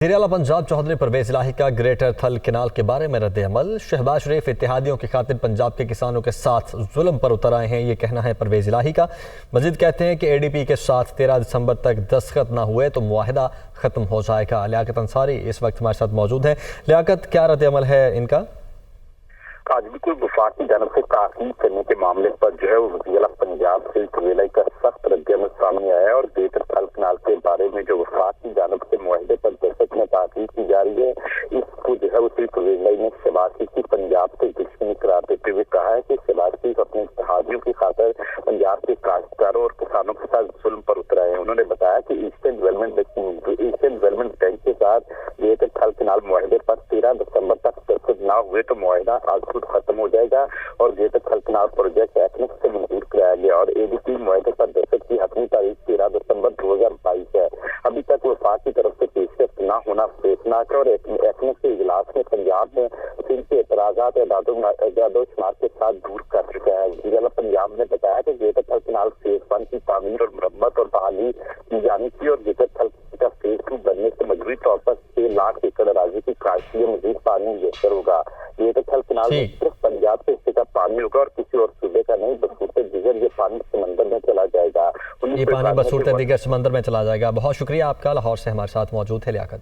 वज़ीर-ए-आला पंजाब चौधरी परवेज इलाही का ग्रेटर थल कैनाल के बारे में रद्द अमल। शहबाज शरीफ इत्तेहादियों की खातिर पंजाब के किसानों के साथ जुल्म पर उतर आए हैं, ये कहना है परवेज इलाही का। मजीद कहते हैं कि एडीपी के साथ 13 दिसंबर तक दस्तखत न हुए तो मुआहिदा ख़त्म हो जाएगा। लियाकत अंसारी इस वक्त हमारे साथ मौजूद है। लियाकत, क्या रद्द अमल है इनका? आज बिल्कुल वफाक की जानब से ताकीद करने के मामले पर जो है वो वज़ीर-ए-आला पंजाब से परवेज का सख्त रद्द-ए-अमल सामने आया है और ग्रेटर थल कैनाल के बारे में जो वफाक की जानब से मुआहिदे पर दस्तखत में ताकीद की जा रही है, इसको जो है वो परवेज ने शहबाज शरीफ की पंजाब से दुश्मनी करार देते हुए कहा है कि शहबाज शरीफ अपने इत्तेहादियों की खातिर पंजाब के काश्तकारों और किसानों के साथ जुल्म पर उतर आए हैं। उन्होंने बताया कि ईस्टर्न डेवलपमेंट बैंक के साथ ग्रेटर थल कैनाल मुआहिदे पर 13 दिसंबर तक दस्तखत न हुए तो मुआहिदा आज खत्म हो जाएगा और ग्रेटर थल कैनाल प्रोजेक्ट एक्नेक्स से मंजूर कराया गया और एडीपी मुआहिदे पर दस्तखत की हतमी तारीख 13 दिसंबर 2022 है। अभी तक वफाक की तरफ से पेशकश न होना बेतनाक है और एक्नेक्स के इजलास में पंजाब में सिंध के एतराज़ात एजादोशुमार के साथ दूर कर चुका है। वज़ीर-ए-आला पंजाब ने बताया कि ग्रेटर थल कैनाल फेज 1 की तामीर और मरम्मत और बहाली की जानी थी और ग्रेटर थल का फेज 2 बनने से मजबूरी तौर पर 6 लाख एकड़ अराजी की काश्त के मजीद पानी मुयसर होगा। ग्रेटर थल कैनाल में सिर्फ पंजाब से हिस्से का पानी होगा और किसी और सूबे का नहीं, बसूरते दिगर ये पानी समंदर में चला जाएगा। ये पानी बसूरते दिगर समंदर में चला जाएगा। बहुत शुक्रिया आपका, लाहौर से हमारे साथ मौजूद है लियाकत।